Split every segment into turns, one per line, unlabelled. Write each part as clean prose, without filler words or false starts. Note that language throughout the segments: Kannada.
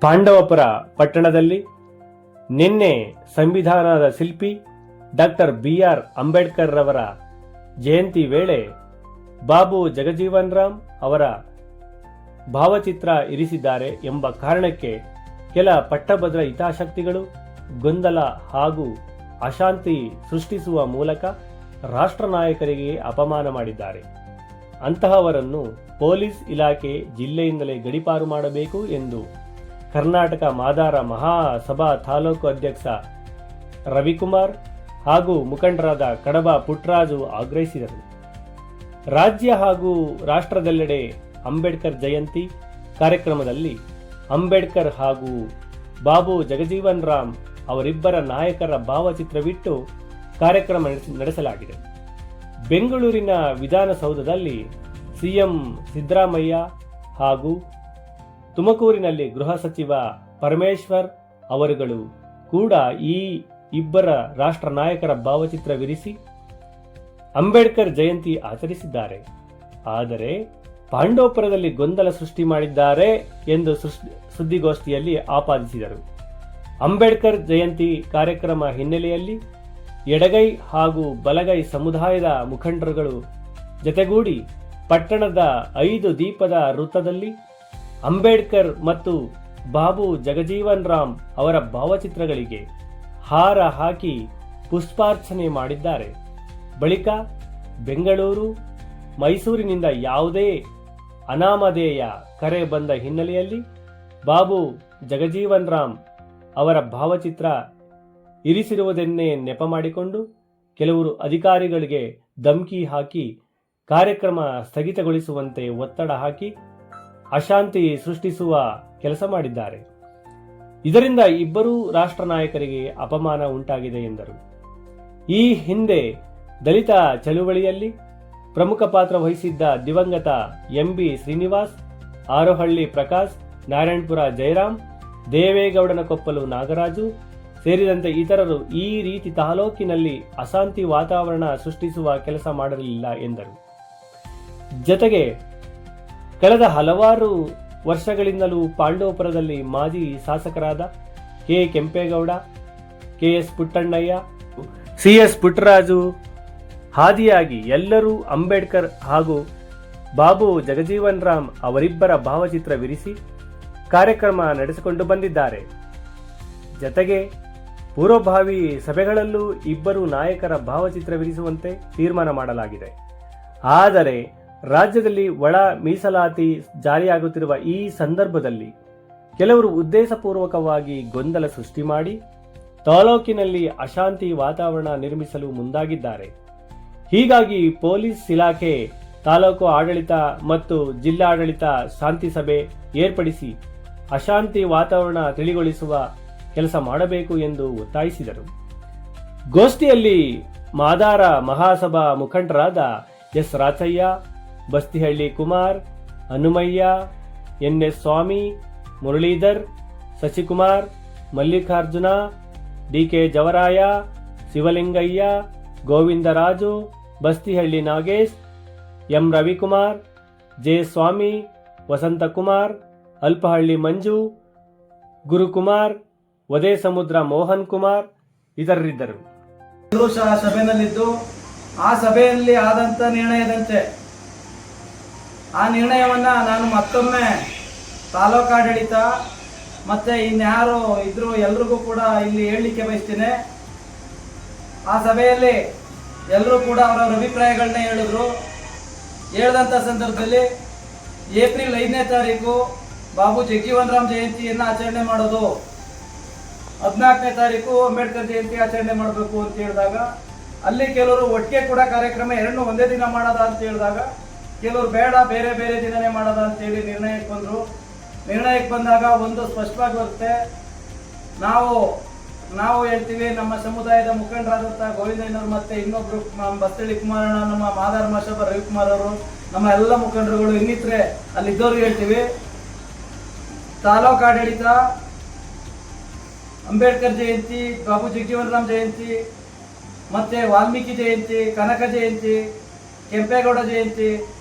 ಪಾಂಡವಪುರ ಪಟ್ಟಣದಲ್ಲಿ ನಿನ್ನೆ ಸಂವಿಧಾನದ ಶಿಲ್ಪಿ ಡಾಕ್ಟರ್ ಬಿ.ಆರ್. ಅಂಬೇಡ್ಕರ್ ರವರ ಜಯಂತಿ ವೇಳೆ ಬಾಬು ಜಗಜೀವನ್ ರಾಮ್ ಅವರ ಭಾವಚಿತ್ರ ಇರಿಸಿದ್ದಾರೆ ಎಂಬ ಕಾರಣಕ್ಕೆ ಕೆಲ ಪಟ್ಟಭದ್ರ ಹಿತಾಸಕ್ತಿಗಳು ಗೊಂದಲ ಹಾಗೂ ಅಶಾಂತಿ ಸೃಷ್ಟಿಸುವ ಮೂಲಕ ರಾಷ್ಟ್ರ ನಾಯಕರಿಗೆ ಅಪಮಾನ ಮಾಡಿದ್ದಾರೆ. ಅಂತಹವರನ್ನು ಪೊಲೀಸ್ ಇಲಾಖೆ ಜಿಲ್ಲೆಯಿಂದಲೇ ಗಡೀಪಾರು ಮಾಡಬೇಕು ಎಂದು ಕರ್ನಾಟಕ ಮಾದಾರ ಮಹಾಸಭಾ ತಾಲೂಕು ಅಧ್ಯಕ್ಷ ರವಿಕುಮಾರ್ ಹಾಗೂ ಮುಖಂಡರಾದ ಕಡಬ ಪುಟ್ಟರಾಜು ಆಗ್ರಹಿಸಿದರು. ರಾಜ್ಯ ಹಾಗೂ ರಾಷ್ಟ್ರದೆಲ್ಲೆಡೆ ಅಂಬೇಡ್ಕರ್ ಜಯಂತಿ ಕಾರ್ಯಕ್ರಮದಲ್ಲಿ ಅಂಬೇಡ್ಕರ್ ಹಾಗೂ ಬಾಬು ಜಗಜೀವನ್ ರಾಮ್ ಅವರಿಬ್ಬರ ನಾಯಕರ ಭಾವಚಿತ್ರವಿಟ್ಟು ಕಾರ್ಯಕ್ರಮ ನಡೆಸಲಾಗಿದೆ. ಬೆಂಗಳೂರಿನ ವಿಧಾನಸೌಧದಲ್ಲಿ ಸಿಎಂ ಸಿದ್ದರಾಮಯ್ಯ ಹಾಗೂ ತುಮಕೂರಿನಲ್ಲಿ ಗೃಹ ಸಚಿವ ಪರಮೇಶ್ವರ್ ಅವರುಗಳು ಕೂಡ ಈ ಇಬ್ಬರ ರಾಷ್ಟ್ರ ನಾಯಕರ ಭಾವಚಿತ್ರವಿರಿಸಿ ಅಂಬೇಡ್ಕರ್ ಜಯಂತಿ ಆಚರಿಸಿದ್ದಾರೆ. ಆದರೆ ಪಾಂಡವಪುರದಲ್ಲಿ ಗೊಂದಲ ಸೃಷ್ಟಿ ಮಾಡಿದ್ದಾರೆ ಎಂದು ಸುದ್ದಿಗೋಷ್ಠಿಯಲ್ಲಿ ಆಪಾದಿಸಿದರು. ಅಂಬೇಡ್ಕರ್ ಜಯಂತಿ ಕಾರ್ಯಕ್ರಮ ಹಿನ್ನೆಲೆಯಲ್ಲಿ ಎಡಗೈ ಹಾಗೂ ಬಲಗೈ ಸಮುದಾಯದ ಮುಖಂಡರುಗಳು ಜತೆಗೂಡಿ ಪಟ್ಟಣದ 5 ದೀಪದ ವೃತ್ತದಲ್ಲಿ ಅಂಬೇಡ್ಕರ್ ಮತ್ತು ಬಾಬು ಜಗಜೀವನ್ ರಾಮ್ ಅವರ ಭಾವಚಿತ್ರಗಳಿಗೆ ಹಾರ ಹಾಕಿ ಪುಷ್ಪಾರ್ಚನೆ ಮಾಡಿದ್ದಾರೆ. ಬಳಿಕ ಬೆಂಗಳೂರು, ಮೈಸೂರಿನಿಂದ ಯಾವುದೇ ಅನಾಮಧೇಯ ಕರೆ ಬಂದ ಹಿನ್ನೆಲೆಯಲ್ಲಿ ಬಾಬು ಜಗಜೀವನ್ ರಾಮ್ ಅವರ ಭಾವಚಿತ್ರ ಇರಿಸಿರುವುದನ್ನೇ ನೆಪ ಮಾಡಿಕೊಂಡು ಕೆಲವರು ಅಧಿಕಾರಿಗಳಿಗೆ ಧಮಕಿ ಹಾಕಿ ಕಾರ್ಯಕ್ರಮ ಸ್ಥಗಿತಗೊಳಿಸುವಂತೆ ಒತ್ತಡ ಹಾಕಿ ಅಶಾಂತಿ ಸೃಷ್ಟಿಸುವ ಕೆಲಸ ಮಾಡಿದ್ದಾರೆ. ಇದರಿಂದ ಇಬ್ಬರೂ ರಾಷ್ಟ್ರ ನಾಯಕರಿಗೆ ಅಪಮಾನ ಉಂಟಾಗಿದೆ ಎಂದರು. ಈ ಹಿಂದೆ ದಲಿತ ಚಳುವಳಿಯಲ್ಲಿ ಪ್ರಮುಖ ಪಾತ್ರ ವಹಿಸಿದ್ದ ದಿವಂಗತ ಎಂ.ಬಿ. ಶ್ರೀನಿವಾಸ್, ಆರೋಹಳ್ಳಿ ಪ್ರಕಾಶ್, ನಾರಾಯಣಪುರ ಜಯರಾಮ್, ದೇವೇಗೌಡನ ಕೊಪ್ಪಲು ನಾಗರಾಜು ಸೇರಿದಂತೆ ಇತರರು ಈ ರೀತಿ ತಾಲೂಕಿನಲ್ಲಿ ಅಶಾಂತಿ ವಾತಾವರಣ ಸೃಷ್ಟಿಸುವ ಕೆಲಸ ಮಾಡಲಿಲ್ಲ ಎಂದರು. ಜತೆಗೆ ಕಳೆದ ಹಲವಾರು ವರ್ಷಗಳಿಂದಲೂ ಪಾಂಡವಪುರದಲ್ಲಿ ಮಾಜಿ ಶಾಸಕರಾದ ಕೆ. ಕೆಂಪೇಗೌಡ, ಕೆ.ಎಸ್. ಪುಟ್ಟಣ್ಣಯ್ಯ, ಸಿ.ಎಸ್. ಪುಟ್ಟರಾಜು ಹಾದಿಯಾಗಿ ಎಲ್ಲರೂ ಅಂಬೇಡ್ಕರ್ ಹಾಗೂ ಬಾಬು ಜಗಜೀವನ್ ರಾಮ್ ಅವರಿಬ್ಬರ ಭಾವಚಿತ್ರವಿರಿಸಿ ಕಾರ್ಯಕ್ರಮ ನಡೆಸಿಕೊಂಡು ಬಂದಿದ್ದಾರೆ. ಜತೆಗೆ ಪೂರ್ವಭಾವಿ ಸಭೆಗಳಲ್ಲೂ ಇಬ್ಬರು ನಾಯಕರ ಭಾವಚಿತ್ರವಿರಿಸುವಂತೆ ತೀರ್ಮಾನ ಮಾಡಲಾಗಿದೆ. ಆದರೆ ರಾಜ್ಯದಲ್ಲಿ ಒಳ ಮೀಸಲಾತಿ ಜಾರಿಯಾಗುತ್ತಿರುವ ಈ ಸಂದರ್ಭದಲ್ಲಿ ಕೆಲವರು ಉದ್ದೇಶಪೂರ್ವಕವಾಗಿ ಗೊಂದಲ ಸೃಷ್ಟಿ ಮಾಡಿ ತಾಲೂಕಿನಲ್ಲಿ ಅಶಾಂತಿ ವಾತಾವರಣ ನಿರ್ಮಿಸಲು ಮುಂದಾಗಿದ್ದಾರೆ. ಹೀಗಾಗಿ ಪೊಲೀಸ್ ಇಲಾಖೆ, ತಾಲೂಕು ಆಡಳಿತ ಮತ್ತು ಜಿಲ್ಲಾಡಳಿತ ಶಾಂತಿ ಸಭೆ ಏರ್ಪಡಿಸಿ ಅಶಾಂತಿ ವಾತಾವರಣ ತಿಳಿಗೊಳಿಸುವ ಕೆಲಸ ಮಾಡಬೇಕು ಎಂದು ಒತ್ತಾಯಿಸಿದರು. ಗೋಷ್ಠಿಯಲ್ಲಿ ಮಾದಾರ ಮಹಾಸಭಾ ಮುಖಂಡರಾದ ಎಸ್. ರಾಚಯ್ಯ, ಬಸ್ತಿಹಳ್ಳಿ ಕುಮಾರ್, ಹನುಮಯ್ಯ, ಎನ್.ಎಸ್. ಸ್ವಾಮಿ, ಮುರಳೀಧರ್, ಶಶಿಕುಮಾರ್, ಮಲ್ಲಿಕಾರ್ಜುನ, ಡಿ.ಕೆ. ಜವರಾಯ, ಶಿವಲಿಂಗಯ್ಯ, ಗೋವಿಂದರಾಜು, ಬಸ್ತಿಹಳ್ಳಿ ನಾಗೇಶ್, ಎಂ. ರವಿಕುಮಾರ್, ಜೆ. ಸ್ವಾಮಿ, ವಸಂತಕುಮಾರ್, ಅಲ್ಪಹಳ್ಳಿ ಮಂಜು, ಗುರುಕುಮಾರ್, ವದೇ ಸಮುದ್ರ ಮೋಹನ್ ಕುಮಾರ್ ಇತರರಿದ್ದರು.
ಸಭೆಯಲ್ಲಿದ್ದು ಆ ಸಭೆಯಲ್ಲಿ ಆದಂತ ನಿರ್ಣಯದಂತೆ ಆ ನಿರ್ಣಯವನ್ನ ನಾನು ಮತ್ತೊಮ್ಮೆ ತಾಲೂಕಾಡಳಿತ ಮತ್ತೆ ಇನ್ಯಾರು ಇದ್ರು ಎಲ್ರಿಗೂ ಕೂಡ ಇಲ್ಲಿ ಹೇಳಲಿಕ್ಕೆ ಬಯಸ್ತೇನೆ. ಆ ಸಭೆಯಲ್ಲಿ ಎಲ್ಲರೂ ಕೂಡ ಅವರ ಅಭಿಪ್ರಾಯಗಳನ್ನ ಹೇಳಿದ್ರು. ಹೇಳಿದಂಥ ಸಂದರ್ಭದಲ್ಲಿ ಏಪ್ರಿಲ್ 5ನೇ ತಾರೀಕು ಬಾಬು ಜಗಜೀವನ್ ರಾಮ್ ಜಯಂತಿಯನ್ನು ಆಚರಣೆ ಮಾಡೋದು, 14ನೇ ತಾರೀಕು ಅಂಬೇಡ್ಕರ್ ಜಯಂತಿ ಆಚರಣೆ ಮಾಡಬೇಕು ಅಂತ ಹೇಳಿದಾಗ ಅಲ್ಲಿ ಕೆಲವರು ಒಟ್ಟಿಗೆ ಕೂಡ ಕಾರ್ಯಕ್ರಮ ಎರಡನ್ನೂ ಒಂದೇ ದಿನ ಮಾಡೋದ ಅಂತ ಹೇಳಿದಾಗ ಕೆಲವರು ಬೇಡ ಬೇರೆ ಬೇರೆ ದಿನನೇ ಮಾಡೋದ ಅಂತೇಳಿ ನಿರ್ಣಯಕ್ಕೆ ಬಂದರು. ನಿರ್ಣಯಕ್ಕೆ ಬಂದಾಗ ಒಂದು ಸ್ಪಷ್ಟವಾಗಿ ಬರುತ್ತೆ, ನಾವು ಹೇಳ್ತೀವಿ, ನಮ್ಮ ಸಮುದಾಯದ ಮುಖಂಡರಾದಂಥ ಗೋವಿಂದಯ್ಯನವರು ಮತ್ತೆ ಇನ್ನೊಬ್ರು ಬಸ್ತಳ್ಳಿ ಕುಮಾರಣ್ಣ, ನಮ್ಮ ಮಾದಾರ ಮಹಾಸಭಾ ರವಿಕುಮಾರ್ ಅವರು, ನಮ್ಮ ಎಲ್ಲ ಮುಖಂಡರುಗಳು ಇನ್ನಿತರೆ ಅಲ್ಲಿದ್ದವ್ರಿಗೆ ಹೇಳ್ತೀವಿ, ತಾಲೂಕು ಆಡಳಿತ ಅಂಬೇಡ್ಕರ್ ಜಯಂತಿ, ಬಾಬು ಜಗಜೀವನ್ ರಾಮ್ ಜಯಂತಿ, ಮತ್ತೆ ವಾಲ್ಮೀಕಿ ಜಯಂತಿ, ಕನಕ ಜಯಂತಿ, ಕೆಂಪೇಗೌಡ ಜಯಂತಿ,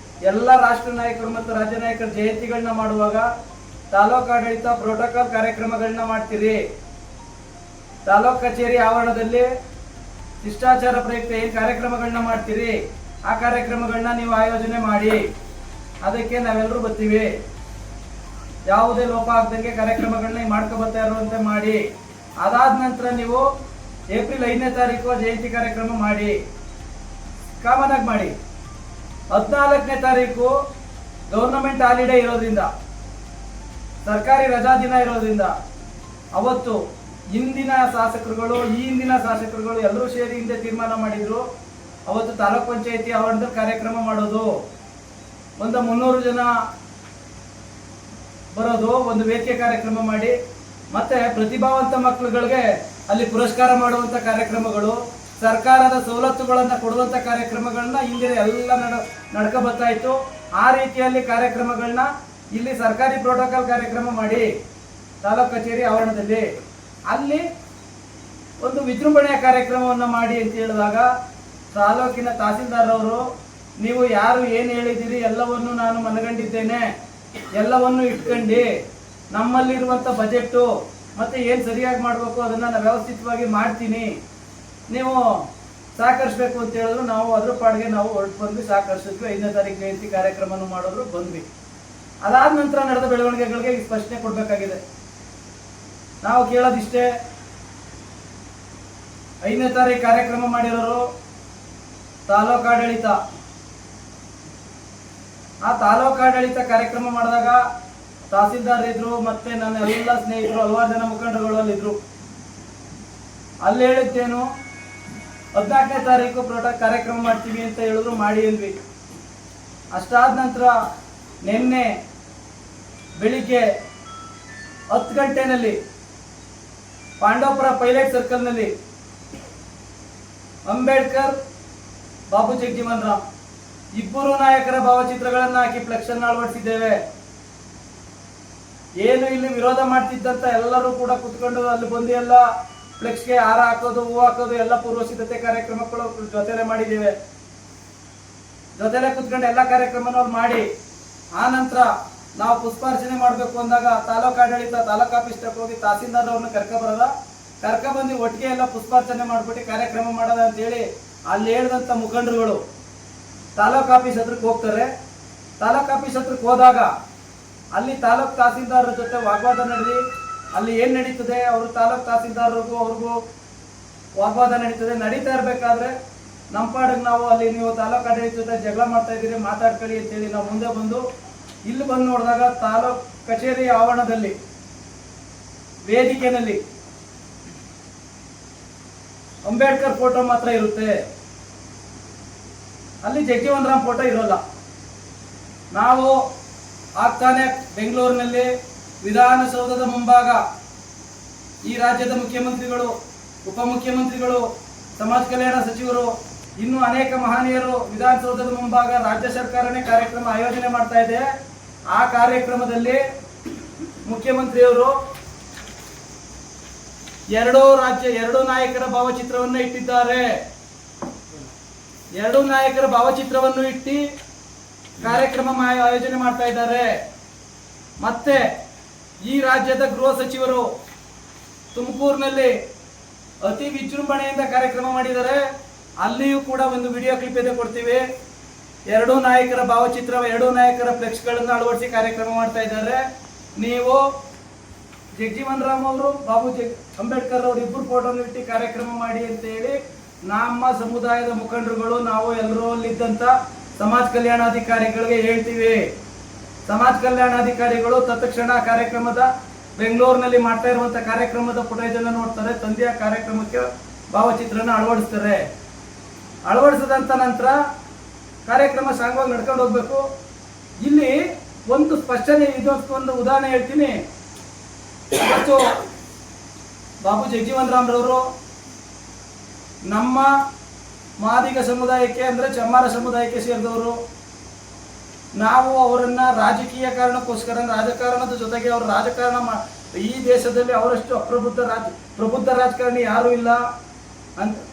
ಎಲ್ಲ ರಾಷ್ಟ್ರ ನಾಯಕರು ಮತ್ತು ರಾಜ್ಯ ನಾಯಕರ ಜಯಂತಿಗಳನ್ನ ಮಾಡುವಾಗ ತಾಲೂಕು ಆಡಳಿತ ಪ್ರೋಟೋಕಾಲ್ ಕಾರ್ಯಕ್ರಮಗಳನ್ನ ಮಾಡ್ತೀರಿ. ತಾಲೂಕು ಕಚೇರಿ ಆವರಣದಲ್ಲಿ ಶಿಷ್ಟಾಚಾರ ಪ್ರಯುಕ್ತ ಏನು ಕಾರ್ಯಕ್ರಮಗಳನ್ನ ಮಾಡ್ತೀರಿ ಆ ಕಾರ್ಯಕ್ರಮಗಳನ್ನ ನೀವು ಆಯೋಜನೆ ಮಾಡಿ. ಅದಕ್ಕೆ ನಾವೆಲ್ಲರೂ ಬರ್ತೀವಿ. ಯಾವುದೇ ಲೋಪ ಆಗದಂಗೆ ಕಾರ್ಯಕ್ರಮಗಳನ್ನ ಮಾಡ್ಕೊಬರ್ತಾ ಇರುವಂತೆ ಮಾಡಿ. ಅದಾದ ನಂತರ ನೀವು ಏಪ್ರಿಲ್ 5ನೇ ತಾರೀಕು ಜಯಂತಿ ಕಾರ್ಯಕ್ರಮ ಮಾಡಿ, ಕಾಮನ್ ಆಗಿ ಮಾಡಿ. 14ನೇ ತಾರೀಕು ಗೌರ್ನಮೆಂಟ್ ಹಾಲಿಡೇ ಇರೋದ್ರಿಂದ, ಸರ್ಕಾರಿ ರಜಾ ದಿನ ಇರೋದ್ರಿಂದ ಅವತ್ತು ಹಿಂದಿನ ಶಾಸಕರುಗಳು ಈ ಹಿಂದಿನ ಶಾಸಕರುಗಳು ಎಲ್ಲರೂ ಸೇರಿ ಹಿಂದೆ ತೀರ್ಮಾನ ಮಾಡಿದ್ರು. ಅವತ್ತು ತಾಲೂಕ್ ಪಂಚಾಯತಿ ಆವರಣದಲ್ಲಿ ಕಾರ್ಯಕ್ರಮ ಮಾಡೋದು, ಒಂದು 300 ಜನ ಬರೋದು, ಒಂದು ವೇದಿಕೆ ಕಾರ್ಯಕ್ರಮ ಮಾಡಿ, ಮತ್ತೆ ಪ್ರತಿಭಾವಂತ ಮಕ್ಕಳುಗಳಿಗೆ ಅಲ್ಲಿ ಪುರಸ್ಕಾರ ಮಾಡುವಂತ ಕಾರ್ಯಕ್ರಮಗಳು, ಸರ್ಕಾರದ ಸವಲತ್ತುಗಳನ್ನ ಕೊಡುವಂತ ಕಾರ್ಯಕ್ರಮಗಳನ್ನ ಹಿಂದೆ ಎಲ್ಲ ನಡ್ಕ ಬರ್ತಾ ಇತ್ತು. ಆ ರೀತಿಯಲ್ಲಿ ಕಾರ್ಯಕ್ರಮಗಳನ್ನ ಇಲ್ಲಿ ಸರ್ಕಾರಿ ಪ್ರೋಟೋಕಾಲ್ ಕಾರ್ಯಕ್ರಮ ಮಾಡಿ ತಾಲೂಕ್ ಕಚೇರಿ ಆವರಣದಲ್ಲಿ ಅಲ್ಲಿ ಒಂದು ವಿಜೃಂಭಣೆಯ ಕಾರ್ಯಕ್ರಮವನ್ನು ಮಾಡಿ ಅಂತ ಹೇಳಿದಾಗ ತಾಲೂಕಿನ ತಹಸೀಲ್ದಾರ್ ಅವರು, ನೀವು ಯಾರು ಏನು ಹೇಳಿದ್ದೀರಿ ಎಲ್ಲವನ್ನು ನಾನು ಮನಗಂಡಿದ್ದೇನೆ, ಎಲ್ಲವನ್ನು ಇಟ್ಕೊಂಡು ನಮ್ಮಲ್ಲಿರುವಂಥ ಬಜೆಟ್ಟು ಮತ್ತು ಏನು ಸರಿಯಾಗಿ ಮಾಡಬೇಕು ಅದನ್ನು ನಾನು ವ್ಯವಸ್ಥಿತವಾಗಿ ಮಾಡ್ತೀನಿ, ನೀವು ಸಹಕರಿಸಬೇಕು ಅಂತ ಹೇಳಿದ್ರು. ನಾವು ಅದ್ರ ಪಾಡಿಗೆ ನಾವು ಹೊರಟು ಬಂದ್ವಿ, ಸಹಕರಿಸಿದ್ವಿ. 5ನೇ ತಾರೀಕು ಜಯಂತಿ ಕಾರ್ಯಕ್ರಮನೂ ಮಾಡಿದ್ರು, ಬಂದ್ವಿ. ಅದಾದ ನಂತರ ನಡೆದ ಬೆಳವಣಿಗೆಗಳಿಗೆ ಸ್ಪಷ್ಟನೆ ಕೊಡಬೇಕಾಗಿದೆ. ನಾವು ಕೇಳೋದಿಷ್ಟೇ, 5ನೇ ತಾರೀಕು ಕಾರ್ಯಕ್ರಮ ಮಾಡಿರೋರು ತಾಲೂಕು ಆಡಳಿತ. ಆ ತಾಲೂಕು ಆಡಳಿತ ಕಾರ್ಯಕ್ರಮ ಮಾಡಿದಾಗ ತಹಸೀಲ್ದಾರ್ ಇದ್ರು, ಮತ್ತೆ ನನ್ನ ಎಲ್ಲ ಸ್ನೇಹಿತರು, ಹಲವಾರು ಜನ ಮುಖಂಡರುಗಳು ಅಲ್ಲಿದ್ರು. ಅಲ್ಲಿ ಹೇಳಿದ್ದೇನು, 14ನೇ ತಾರೀಕು ಕಾರ್ಯಕ್ರಮ ಮಾಡ್ತೀವಿ ಅಂತ ಹೇಳಿದ್ರು, ಮಾಡಿ ಅಂದ್ವಿ. ಅಷ್ಟಾದ ನಂತರ ನಿನ್ನೆ ಬೆಳಿಗ್ಗೆ 10 ಗಂಟೆನಲ್ಲಿ ಪಾಂಡವಪುರ ಪೈಲಟ್ ಸರ್ಕಲ್ನಲ್ಲಿ ಅಂಬೇಡ್ಕರ್, ಬಾಬು ಜಗಜೀವನ್ ರಾಮ್ ಇಬ್ಬರು ನಾಯಕರ ಭಾವಚಿತ್ರಗಳನ್ನು ಹಾಕಿ ಫ್ಲೆಕ್ಸ್ ಅನ್ನು ಅಳವಡಿಸಿದ್ದೇವೆ. ಏನು ಇಲ್ಲಿ ವಿರೋಧ ಮಾಡ್ತಿದ್ದಂತ ಎಲ್ಲರೂ ಕೂಡ ಕುತ್ಕೊಂಡು ಅಲ್ಲಿ ಬಂದು ಎಲ್ಲ ಫ್ಲೆಕ್ಸ್ಗೆ ಹಾರ ಹಾಕೋದು, ಹೂ ಹಾಕೋದು, ಎಲ್ಲ ಪೂರ್ವ ಸಿದ್ಧತೆ ಕಾರ್ಯಕ್ರಮಗಳು ಜೊತೆಲೆ ಮಾಡಿದ್ದೇವೆ. ಜೊತೆಲೆ ಕುತ್ಕೊಂಡು ಎಲ್ಲ ಕಾರ್ಯಕ್ರಮನ ಮಾಡಿ ಆ ನಂತರ ನಾವು ಪುಷ್ಪಾರ್ಚನೆ ಮಾಡಬೇಕು ಅಂದಾಗ ತಾಲೂಕು ಆಡಳಿತ ತಾಲೂಕು ಆಫೀಸ್ ಹೋಗಿ ತಹಸೀಲ್ದಾರ್ ಅವ್ರನ್ನ ಕರ್ಕೊಂಡ್ಬಂದು ಒಟ್ಟಿಗೆ ಎಲ್ಲ ಪುಷ್ಪಾರ್ಚನೆ ಮಾಡ್ಬಿಟ್ಟು ಕಾರ್ಯಕ್ರಮ ಮಾಡೋದ ಅಂತೇಳಿ ಅಲ್ಲಿ ಹೇಳಿದಂಥ ಮುಖಂಡರುಗಳು ತಾಲೂಕು ಆಫೀಸ್ ಹತ್ರಕ್ಕೆ ಹೋಗ್ತಾರೆ. ತಾಲೂಕು ಆಫೀಸ್ ಹತ್ರಕ್ಕೆ ಹೋದಾಗ ಅಲ್ಲಿ ತಾಲೂಕು ತಹಸೀಲ್ದಾರರ ಜೊತೆ ವಾಗ್ವಾದ ನಡೆದಿ ಅಲ್ಲಿ ಏನು ನಡೀತದೆ, ಅವರು ತಾಲೂಕು ತಹಸೀಲ್ದಾರರಿಗೂ ಅವ್ರಿಗೂ ವಾಗ್ವಾದ ನಡೀತಾ ಇರಬೇಕಾದ್ರೆ ನಮ್ಮ ಪಾಡಿಗೆ ನಾವು ಅಲ್ಲಿ ನೀವು ತಾಲೂಕು ಆಡಳಿತ ಜೊತೆ ಜಗಳ ಮಾಡ್ತಾ ಇದ್ದೀರಿ, ಮಾತಾಡ್ಕೊಳ್ಳಿ ಅಂತೇಳಿ ನಾವು ಮುಂದೆ ಬಂದು ಇಲ್ಲಿ ಬಂದು ನೋಡಿದಾಗ ತಾಲೂಕು ಕಚೇರಿ ಆವರಣದಲ್ಲಿ ವೇದಿಕೆಯಲ್ಲಿ ಅಂಬೇಡ್ಕರ್ ಫೋಟೋ ಮಾತ್ರ ಇರುತ್ತೆ, ಅಲ್ಲಿ ಜಗಜೀವನ್ ರಾಮ್ ಫೋಟೋ ಇರೋಲ್ಲ. ನಾವು ಆಗ್ತಾನೆ ಬೆಂಗಳೂರಿನಲ್ಲಿ ವಿಧಾನಸೌಧದ ಮುಂಭಾಗ ಈ ರಾಜ್ಯದ ಮುಖ್ಯಮಂತ್ರಿಗಳು, ಉಪಮುಖ್ಯಮಂತ್ರಿಗಳು, ಸಮಾಜ ಕಲ್ಯಾಣ ಸಚಿವರು, ಇನ್ನು ಅನೇಕ ಮಹನೀಯರು ವಿಧಾನಸೌಧದ ಮುಂಭಾಗ ರಾಜ್ಯ ಸರ್ಕಾರನೇ ಕಾರ್ಯಕ್ರಮ ಆಯೋಜನೆ ಮಾಡ್ತಾ ಇದೆ. ಆ ಕಾರ್ಯಕ್ರಮದಲ್ಲಿ ಮುಖ್ಯಮಂತ್ರಿಯವರು ಎರಡು ನಾಯಕರ ಭಾವಚಿತ್ರವನ್ನು ಇಟ್ಟಿದ್ದಾರೆ. ಎರಡು ನಾಯಕರ ಭಾವಚಿತ್ರವನ್ನು ಇಟ್ಟು ಕಾರ್ಯಕ್ರಮ ಆಯೋಜನೆ ಮಾಡ್ತಾ ಇದ್ದಾರೆ. ಮತ್ತೆ ಈ ರಾಜ್ಯದ ಗೃಹ ಸಚಿವರು ತುಮಕೂರಿನಲ್ಲಿ ಅತಿ ವಿಜೃಂಭಣೆಯಿಂದ ಕಾರ್ಯಕ್ರಮ ಮಾಡಿದ್ದಾರೆ. ಅಲ್ಲಿಯೂ ಕೂಡ ಒಂದು ವಿಡಿಯೋ ಕ್ಲಿಪ್ ಇದೆ, ಕೊಡ್ತೀವಿ. ಎರಡು ನಾಯಕರ ಭಾವಚಿತ್ರ, ಎರಡು ನಾಯಕರ ಫ್ಲೆಕ್ಸ್ಗಳನ್ನು ಅಳವಡಿಸಿ ಕಾರ್ಯಕ್ರಮ ಮಾಡ್ತಾ ಇದ್ದಾರೆ. ನೀವು ಜಗಜೀವನ್ ರಾಮ್ ಅವರು, ಅಂಬೇಡ್ಕರ್ ಅವರು ಇಬ್ಬರು ಫೋಟೋನ ಇಟ್ಟು ಕಾರ್ಯಕ್ರಮ ಮಾಡಿ ಅಂತ ಹೇಳಿ ನಮ್ಮ ಸಮುದಾಯದ ಮುಖಂಡರುಗಳು, ನಾವು ಎಲ್ಲರೂ ಅಲ್ಲಿದ್ದಂಥ ಸಮಾಜ ಕಲ್ಯಾಣಾಧಿಕಾರಿಗಳಿಗೆ ಹೇಳ್ತೀವಿ. ಸಮಾಜ ಕಲ್ಯಾಣಾಧಿಕಾರಿಗಳು ತತ್ಕ್ಷಣ ಕಾರ್ಯಕ್ರಮದ ಬೆಂಗಳೂರಿನಲ್ಲಿ ಮಾಡ್ತಾ ಇರುವಂಥ ಕಾರ್ಯಕ್ರಮದ ಫುಟೇಜ್ ಅನ್ನು ನೋಡ್ತಾರೆ, ತಂದೆಯ ಕಾರ್ಯಕ್ರಮಕ್ಕೆ ಭಾವಚಿತ್ರನ ಅಳವಡಿಸ್ತಾರೆ. ಅಳವಡಿಸಿದಂಥ ನಂತರ ಕಾರ್ಯಕ್ರಮ ಸಾಂಗವಾಗಿ ನಡ್ಕೊಂಡು ಹೋಗ್ಬೇಕು. ಇಲ್ಲಿ ಒಂದು ಸ್ಪಷ್ಟನೆ, ಇದೊಂದು ಉದಾಹರಣೆ ಹೇಳ್ತೀನಿ. ಇವತ್ತು ಬಾಬು ಜಗಜೀವನ್ ರಾಮ್ ರವರು ನಮ್ಮ ಮಾದಿಗ ಸಮುದಾಯಕ್ಕೆ ಅಂದರೆ ಚಮ್ಮಾರ ಸಮುದಾಯಕ್ಕೆ ಸೇರಿದವರು. ನಾವು ಅವರನ್ನ ರಾಜಕೀಯ ಕಾರಣಕ್ಕೋಸ್ಕರ, ರಾಜಕಾರಣದ ಜೊತೆಗೆ ಅವರು ರಾಜಕಾರಣ ಈ ದೇಶದಲ್ಲಿ ಅವರಷ್ಟು ಪ್ರಬುದ್ಧ ರಾಜಕಾರಣಿ ಯಾರೂ ಇಲ್ಲ.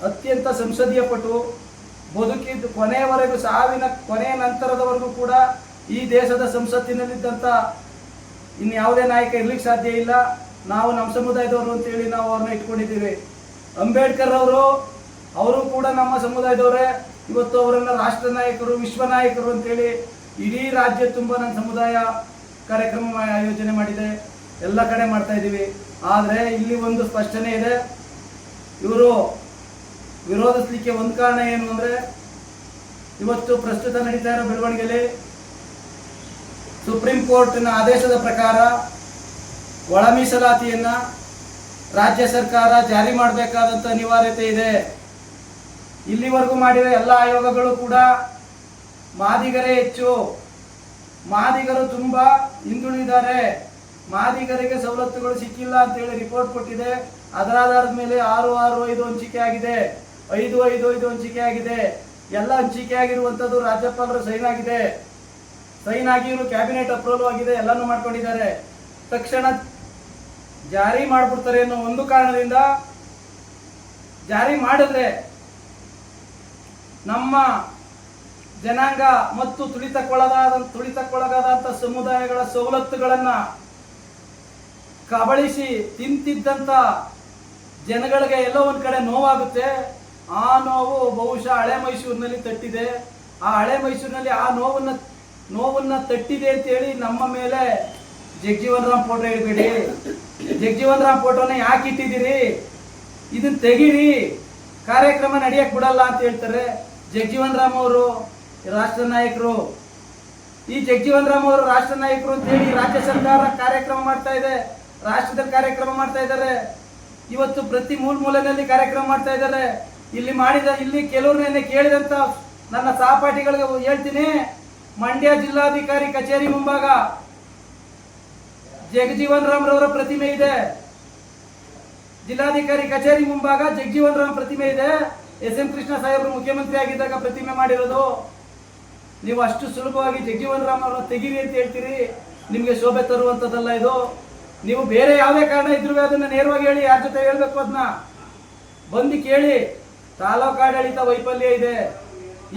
ಅತ್ಯಂತ ಸಂಸದೀಯ ಪಟು, ಬದುಕಿದ್ದು ಕೊನೆಯವರೆಗೂ, ಸಾವಿನ ಕೊನೆಯ ನಂತರದವರೆಗೂ ಕೂಡ ಈ ದೇಶದ ಸಂಸತ್ತಿನಲ್ಲಿದ್ದಂಥ ಇನ್ನು ಯಾವುದೇ ನಾಯಕ ಇರ್ಲಿಕ್ಕೆ ಸಾಧ್ಯ ಇಲ್ಲ. ನಾವು ನಮ್ಮ ಸಮುದಾಯದವರು ಅಂತೇಳಿ ನಾವು ಅವ್ರನ್ನ ಇಟ್ಕೊಂಡಿದ್ದೀವಿ. ಅಂಬೇಡ್ಕರ್ ಅವರು ಕೂಡ ನಮ್ಮ ಸಮುದಾಯದವರೇ. ಇವತ್ತು ಅವರನ್ನ ರಾಷ್ಟ್ರ ನಾಯಕರು, ವಿಶ್ವ ನಾಯಕರು ಅಂತೇಳಿ ಇಡೀ ರಾಜ್ಯ ತುಂಬ ನನ್ನ ಸಮುದಾಯ ಕಾರ್ಯಕ್ರಮ ಆಯೋಜನೆ ಮಾಡಿದೆ, ಎಲ್ಲ ಕಡೆ ಮಾಡ್ತಾ ಇದ್ದೀವಿ. ಆದರೆ ಇಲ್ಲಿ ಒಂದು ಸ್ಪಷ್ಟನೆ ಇದೆ, ಇವರು ವಿರೋಧಿಸಲಿಕ್ಕೆ ಒಂದು ಕಾರಣ ಏನು ಅಂದರೆ, ಇವತ್ತು ಪ್ರಸ್ತುತ ನಡೀತಾ ಇರೋ ಬೆಳವಣಿಗೆಯಲ್ಲಿ ಸುಪ್ರೀಂ ಕೋರ್ಟ್ನ ಆದೇಶದ ಪ್ರಕಾರ ಒಳ ಮೀಸಲಾತಿಯನ್ನು ರಾಜ್ಯ ಸರ್ಕಾರ ಜಾರಿ ಮಾಡಬೇಕಾದಂಥ ಅನಿವಾರ್ಯತೆ ಇದೆ. ಇಲ್ಲಿವರೆಗೂ ಮಾಡಿರೋ ಎಲ್ಲ ಆಯೋಗಗಳು ಕೂಡ ಮಾದಿಗರೇ ಹೆಚ್ಚು, ಮಾದಿಗರು ತುಂಬ ಹಿಂದುಳಿದಿದ್ದಾರೆ, ಮಾದಿಗರಿಗೆ ಸವಲತ್ತುಗಳು ಸಿಕ್ಕಿಲ್ಲ ಅಂತೇಳಿ ರಿಪೋರ್ಟ್ ಕೊಟ್ಟಿದೆ. ಅದರ ಆಧಾರದ ಮೇಲೆ 6-6-5 ಹಂಚಿಕೆ ಆಗಿದೆ, 5-5-5 ಹಂಚಿಕೆ ಆಗಿದೆ. ಎಲ್ಲ ಹಂಚಿಕೆ ಆಗಿರುವಂಥದ್ದು ರಾಜ್ಯಪಾಲರ ಸೈನ್ ಆಗಿದೆ, ಸೈನ್ ಆಗಿರೋ ಕ್ಯಾಬಿನೆಟ್ ಅಪ್ರೂವಲ್ ಆಗಿದೆ, ಎಲ್ಲನೂ ಮಾಡ್ಕೊಂಡಿದ್ದಾರೆ. ತಕ್ಷಣ ಜಾರಿ ಮಾಡಿಬಿಡ್ತಾರೆ ಅನ್ನೋ ಒಂದು ಕಾರಣದಿಂದ ಜಾರಿ ಮಾಡಿದ್ರೆ ನಮ್ಮ ಜನಾಂಗ ಮತ್ತು ತುಳಿತಕ್ಕೊಳಗಾದಂಥ ಸಮುದಾಯಗಳ ಸವಲತ್ತುಗಳನ್ನು ಕಬಳಿಸಿ ತಿಂತಿದ್ದಂಥ ಜನಗಳಿಗೆ ಎಲ್ಲೋ ಒಂದು ಕಡೆ ನೋವಾಗುತ್ತೆ. ಆ ನೋವು ಬಹುಶಃ ಹಳೆ ಮೈಸೂರಿನಲ್ಲಿ ತಟ್ಟಿದೆ. ಆ ಹಳೆ ಮೈಸೂರಿನಲ್ಲಿ ಆ ನೋವನ್ನ ತಟ್ಟಿದೆ ಅಂತೇಳಿ ನಮ್ಮ ಮೇಲೆ ಜಗಜೀವನ್ ರಾಮ್ ಫೋಟೋ ಇಡಬೇಡಿ. ಜಗಜೀವನ್ ರಾಮ್ ಫೋಟೋನ ಯಾಕೆ ಇಟ್ಟಿದ್ದೀರಿ? ಇದನ್ನ ತೆಗೀರಿ, ಕಾರ್ಯಕ್ರಮ ನಡೆಯಕ್ಕೆ ಬಿಡಲ್ಲ ಅಂತ ಹೇಳ್ತಾರೆ. ಜಗಜೀವನ್ ರಾಮ್ ಅವರು ರಾಷ್ಟ್ರ ನಾಯಕರು. ಈ ಜಗಜೀವನ್ ರಾಮ್ ಅವರು ರಾಷ್ಟ್ರ ನಾಯಕರು ಅಂತೇಳಿ ರಾಜ್ಯ ಸರ್ಕಾರ ಕಾರ್ಯಕ್ರಮ ಮಾಡ್ತಾ ಇದೆ, ರಾಷ್ಟ್ರದಲ್ಲಿ ಕಾರ್ಯಕ್ರಮ ಮಾಡ್ತಾ ಇದ್ದಾರೆ. ಇವತ್ತು ಪ್ರತಿ ಮೂಲೆಯಲ್ಲಿ ಕಾರ್ಯಕ್ರಮ ಮಾಡ್ತಾ ಇದ್ದಾರೆ. ಇಲ್ಲಿ ಕೆಲವ್ರನ್ನೇ ಕೇಳಿದಂತ ನನ್ನ ಸಹಪಾಠಿಗಳಿಗೆ ಹೇಳ್ತೀನಿ, ಮಂಡ್ಯ ಜಿಲ್ಲಾಧಿಕಾರಿ ಕಚೇರಿ ಮುಂಭಾಗ ಜಗಜೀವನ್ ರಾಮ್ ರವರ ಪ್ರತಿಮೆ ಇದೆ. ಜಿಲ್ಲಾಧಿಕಾರಿ ಕಚೇರಿ ಮುಂಭಾಗ ಜಗಜೀವನ್ ರಾಮ್ ಪ್ರತಿಮೆ ಇದೆ. ಎಸ್.ಎಂ. ಕೃಷ್ಣ ಸಾಹೇಬರು ಮುಖ್ಯಮಂತ್ರಿ ಆಗಿದ್ದಾಗ ಪ್ರತಿಮೆ ಮಾಡಿರೋದು. ನೀವು ಅಷ್ಟು ಸುಲಭವಾಗಿ ಜಗಜೀವನ್ ರಾಮ್ ಅವರನ್ನ ತೆಗೀರಿ ಅಂತ ಹೇಳ್ತೀರಿ, ನಿಮಗೆ ಶೋಭೆ ತರುವಂಥದ್ದಲ್ಲ ಇದು. ನೀವು ಬೇರೆ ಯಾವುದೇ ಕಾರಣ ಇದ್ರೂ ಅದನ್ನ ನೇರವಾಗಿ ಹೇಳಿ, ಯಾರ ಜೊತೆ ಹೇಳ್ಬೇಕು ಅದನ್ನ ಬಂದು ಕೇಳಿ. ತಾಲೂಕು ಆಡಳಿತ ವೈಫಲ್ಯ ಇದೆ.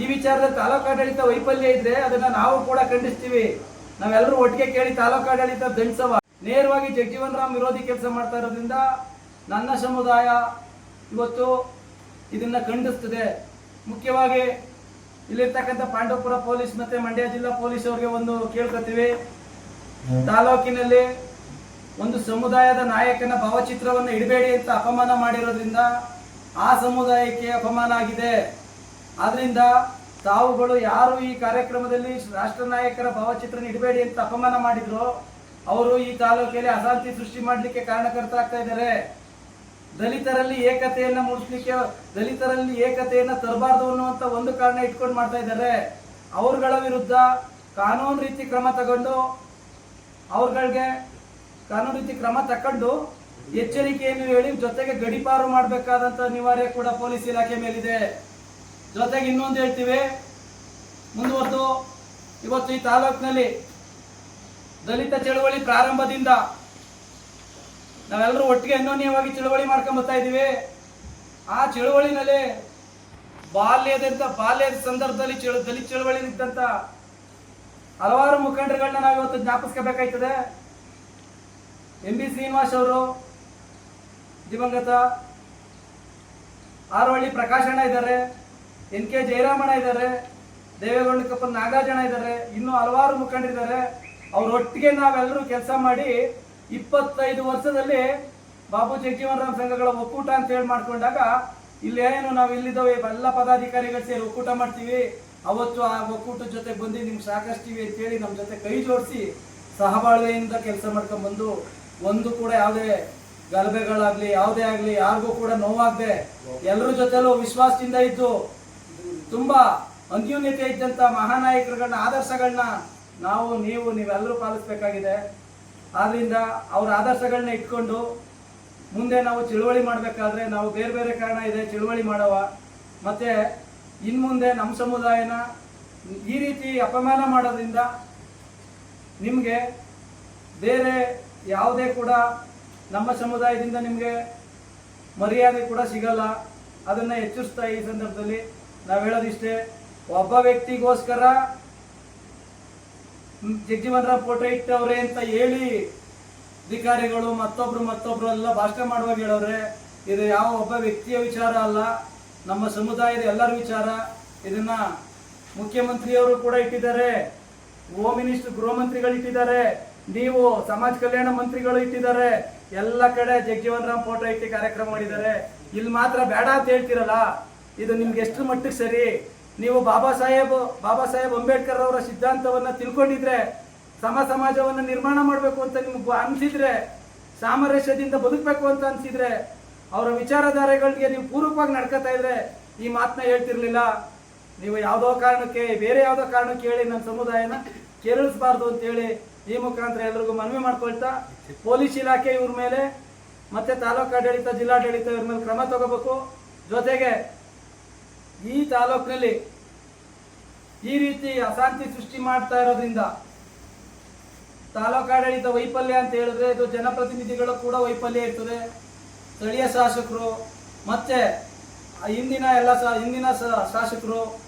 ಈ ವಿಚಾರದಲ್ಲಿ ತಾಲೂಕು ಆಡಳಿತ ವೈಫಲ್ಯ ಇದ್ರೆ ಅದನ್ನ ನಾವು ಕೂಡ ಖಂಡಿಸ್ತೀವಿ. ನಾವೆಲ್ಲರೂ ಒಟ್ಟಿಗೆ ಕೇಳಿ ತಾಲೂಕು ಆಡಳಿತ ದಂಡಿಸವ. ನೇರವಾಗಿ ಜಗಜೀವನ್ ರಾಮ್ ವಿರೋಧಿ ಕೆಲಸ ಮಾಡ್ತಾ ಇರೋದ್ರಿಂದ ನನ್ನ ಸಮುದಾಯ ಇವತ್ತು ಇದನ್ನ ಖಂಡಿಸ್ತದೆ. ಮುಖ್ಯವಾಗಿ ಇಲ್ಲಿರ್ತಕ್ಕಂಥ ಪಾಂಡವಪುರ ಪೊಲೀಸ್ ಮತ್ತೆ ಮಂಡ್ಯ ಜಿಲ್ಲಾ ಪೊಲೀಸ್ ಅವರಿಗೆ ಒಂದು ಕೇಳ್ಕೊತೀವಿ, ತಾಲೂಕಿನಲ್ಲಿ ಒಂದು ಸಮುದಾಯದ ನಾಯಕನ ಭಾವಚಿತ್ರವನ್ನು ಇಡಬೇಡಿ ಅಂತ ಅಪಮಾನ ಮಾಡಿರೋದ್ರಿಂದ ಆ ಸಮುದಾಯಕ್ಕೆ ಅಪಮಾನ ಆಗಿದೆ. ಆದ್ರಿಂದ ತಾವುಗಳು ಯಾರು ಈ ಕಾರ್ಯಕ್ರಮದಲ್ಲಿ ರಾಷ್ಟ್ರ ನಾಯಕರ ಭಾವಚಿತ್ರನ ಇಡಬೇಡಿ ಅಂತ ಅಪಮಾನ ಮಾಡಿದ್ರು, ಅವರು ಈ ತಾಲೂಕಿನಲ್ಲಿ ಅಶಾಂತಿ ಸೃಷ್ಟಿ ಮಾಡಲಿಕ್ಕೆ ಕಾರಣಕರ್ತರಾಗ್ತಾ ಇದ್ದಾರೆ. ದಲಿತರಲ್ಲಿ ಏಕತೆಯನ್ನ ಮೂಡಿಸ್ಲಿಕ್ಕೆ, ದಲಿತರಲ್ಲಿ ಏಕತೆಯನ್ನ ತರಬಾರ್ದು ಅನ್ನುವಂತ ಒಂದು ಕಾರಣ ಇಟ್ಕೊಂಡು ಮಾಡ್ತಾ ಇದ್ದಾರೆ. ಅವ್ರಗಳ ವಿರುದ್ಧ ಕಾನೂನು ರೀತಿ ಕ್ರಮ ತಗೊಂಡು ಎಚ್ಚರಿಕೆಯನ್ನು ಹೇಳಿ ಜೊತೆಗೆ ಗಡೀಪಾರು ಮಾಡಬೇಕಾದಂತ ಅನಿವಾರ್ಯ ಕೂಡ ಪೊಲೀಸ್ ಇಲಾಖೆ ಮೇಲಿದೆ. ಜೊತೆಗೆ ಇನ್ನೊಂದು ಹೇಳ್ತೀವಿ, ಮುಂದುವರೆದು ಇವತ್ತು ಈ ತಾಲೂಕಿನಲ್ಲಿ ದಲಿತ ಚಳವಳಿ ಪ್ರಾರಂಭದಿಂದ ನಾವೆಲ್ಲರೂ ಒಟ್ಟಿಗೆ ಅನ್ಯೋನ್ಯವಾಗಿ ಚಳವಳಿ ಮಾಡ್ಕೊಂಡ್ ಬರ್ತಾ ಇದ್ದೀವಿ. ಆ ಚಳವಳಿನಲ್ಲಿ ಬಾಲ್ಯದ ಸಂದರ್ಭದಲ್ಲಿ ದಲಿತ ಚಳವಳಿ ಇದ್ದಂತ ಹಲವಾರು ಮುಖಂಡರುಗಳನ್ನ ನಾವು ಇವತ್ತು ಜ್ಞಾಪಿಸ್ಕೋಬೇಕಾಯ್ತದೆ. ಎಂ.ಬಿ. ಶ್ರೀನಿವಾಸ್ ಅವರು, ದಿವಂಗತ ಆರವಳ್ಳಿ ಪ್ರಕಾಶಣ್ಣ ಇದ್ದಾರೆ, ಎನ್.ಕೆ. ಜಯರಾಮಣ್ಣ ಇದ್ದಾರೆ, ದೇವೇಗೌಡ ಕಪ್ಪನ್ ನಾಗಾಜಣ ಇದ್ದಾರೆ, ಇನ್ನೂ ಹಲವಾರು ಮುಖಂಡರಿದ್ದಾರೆ. ಅವರೊಟ್ಟಿಗೆ ನಾವೆಲ್ಲರೂ ಕೆಲಸ ಮಾಡಿ 25 ವರ್ಷದಲ್ಲಿ ಬಾಬು ಜಗಜೀವನ್ ರಾಮ್ ಸಂಘಗಳ ಒಕ್ಕೂಟ ಅಂತ ಹೇಳಿ ಮಾಡ್ಕೊಂಡಾಗ ಇಲ್ಲೇನು ನಾವು ಇಲ್ಲಿದ್ದಾವೆ ಎಲ್ಲ ಪದಾಧಿಕಾರಿಗಳು ಸೇರಿ ಒಕ್ಕೂಟ ಮಾಡ್ತೀವಿ. ಅವತ್ತು ಆ ಒಕ್ಕೂಟದ ಜೊತೆ ಬಂದು ನಿಮ್ಗೆ ಸಾಕಷ್ಟಿವಿ ಅಂತೇಳಿ ನಮ್ಮ ಜೊತೆ ಕೈ ಜೋಡಿಸಿ ಸಹಬಾಳ್ವೆಯಿಂದ ಕೆಲಸ ಮಾಡ್ಕೊಂಡ್ ಬಂದು ಒಂದು ಕೂಡ ಯಾವುದೇ ಗಲಭೆಗಳಾಗ್ಲಿ ಯಾವುದೇ ಆಗ್ಲಿ ಯಾರಿಗೂ ಕೂಡ ನೋವಾಗದೆ ಎಲ್ಲರ ಜೊತೆಲೂ ವಿಶ್ವಾಸದಿಂದ ಇದ್ದು ತುಂಬಾ ಅನ್ಯೂನ್ಯತೆ ಇದ್ದಂತ ಮಹಾನಾಯಕರುಗಳನ್ನ ಆದರ್ಶಗಳನ್ನ ನೀವೆಲ್ಲರೂ ಪಾಲಿಸಬೇಕಾಗಿದೆ. ಆದ್ರಿಂದ ಅವ್ರ ಆದರ್ಶಗಳನ್ನ ಇಟ್ಕೊಂಡು ಮುಂದೆ ನಾವು ಚಳುವಳಿ ಮಾಡಬೇಕಾದ್ರೆ ನಾವು ಬೇರೆ ಬೇರೆ ಕಾರಣ ಇದೆ ಚಳುವಳಿ ಮಾಡವ, ಮತ್ತೆ ಇನ್ಮುಂದೆ ನಮ್ಮ ಸಮುದಾಯನ ಈ ರೀತಿ ಅಪಮಾನ ಮಾಡೋದ್ರಿಂದ ನಿಮಗೆ ಬೇರೆ ಯಾವುದೇ ಕೂಡ ನಮ್ಮ ಸಮುದಾಯದಿಂದ ನಿಮಗೆ ಮರ್ಯಾದೆ ಕೂಡ ಸಿಗಲ್ಲ. ಅದನ್ನ ಎಚ್ಚರಿಸ್ತಾ ಈ ಸಂದರ್ಭದಲ್ಲಿ ನಾವು ಹೇಳೋದಿಷ್ಟೇ, ಒಬ್ಬ ವ್ಯಕ್ತಿಗೋಸ್ಕರ ಜಗಜೀವನ್ ರಾಮ್ ಫೋಟೋ ಇಟ್ಟವ್ರೆ ಅಂತ ಹೇಳಿ ಅಧಿಕಾರಿಗಳು ಮತ್ತೊಬ್ರು ಎಲ್ಲ ಭಾಷಣ ಮಾಡುವಾಗ ಹೇಳವ್ರೆ. ಇದು ಯಾವ ಒಬ್ಬ ವ್ಯಕ್ತಿಯ ವಿಚಾರ ಅಲ್ಲ, ನಮ್ಮ ಸಮುದಾಯದ ಎಲ್ಲರ ವಿಚಾರ. ಇದನ್ನ ಮುಖ್ಯಮಂತ್ರಿಯವರು ಕೂಡ ಇಟ್ಟಿದ್ದಾರೆ, ಹೋಮ್ ಮಿನಿಸ್ಟರ್ ಗೃಹ ಮಂತ್ರಿಗಳು ಇಟ್ಟಿದ್ದಾರೆ, ನೀವು ಸಮಾಜ ಕಲ್ಯಾಣ ಮಂತ್ರಿಗಳು ಇಟ್ಟಿದ್ದಾರೆ. ಎಲ್ಲ ಕಡೆ ಜಗಜೀವನ್ ರಾಮ್ ಫೋಟೋ ಇಟ್ಟು ಕಾರ್ಯಕ್ರಮ ಮಾಡಿದ್ದಾರೆ. ಇಲ್ಲಿ ಮಾತ್ರ ಬೇಡ ಅಂತ ಹೇಳ್ತಿರಲ್ಲ, ಇದು ನಿಮ್ಗೆ ಎಷ್ಟು ಮಟ್ಟಿಗೆ ಸರಿ? ನೀವು ಬಾಬಾ ಸಾಹೇಬ್ ಅಂಬೇಡ್ಕರ್ ಅವರ ಸಿದ್ಧಾಂತವನ್ನ ತಿಳ್ಕೊಂಡಿದ್ರೆ, ಸಮಾಜವನ್ನ ನಿರ್ಮಾಣ ಮಾಡಬೇಕು ಅಂತ ನಿಮ್ಗೆ ಅನ್ಸಿದ್ರೆ, ಸಾಮರಸ್ಯದಿಂದ ಬದುಕಬೇಕು ಅಂತ ಅನ್ಸಿದ್ರೆ, ಅವರ ವಿಚಾರಧಾರೆಗಳಿಗೆ ನೀವು ಪೂರಕವಾಗಿ ನಡ್ಕೊತಾ ಇದ್ರೆ ಈ ಮಾತನ್ನ ಹೇಳ್ತಿರ್ಲಿಲ್ಲ. ನೀವು ಬೇರೆ ಯಾವುದೋ ಕಾರಣಕ್ಕೆ ಹೇಳಿ ನನ್ನ ಸಮುದಾಯನ ಕೆರಳಿಸಬಾರ್ದು ಅಂತೇಳಿ ಈ ಮುಖಾಂತರ ಎಲ್ರಿಗೂ ಮನವಿ ಮಾಡ್ಕೊಳ್ತಾ, ಪೊಲೀಸ್ ಇಲಾಖೆ ಇವ್ರ ಮೇಲೆ ಮತ್ತೆ ತಾಲೂಕು ಆಡಳಿತ, ಜಿಲ್ಲಾಡಳಿತ ಇವ್ರ ಮೇಲೆ ಕ್ರಮ ತಗೋಬೇಕು. ಜೊತೆಗೆ ಈ ತಾಲೂಕಿನಲ್ಲಿ ಈ ರೀತಿ ಅಶಾಂತಿ ಸೃಷ್ಟಿ ಮಾಡ್ತಾ ಇರೋದ್ರಿಂದ ತಾಲೂಕಾಡಳಿತ ವೈಫಲ್ಯ ಅಂತ ಹೇಳಿದ್ರೆ ಇದು ಜನಪ್ರತಿನಿಧಿಗಳು ಕೂಡ ವೈಫಲ್ಯ ಇರ್ತದೆ. ಸ್ಥಳೀಯ ಶಾಸಕರು ಮತ್ತೆ ಹಿಂದಿನ ಶಾಸಕರು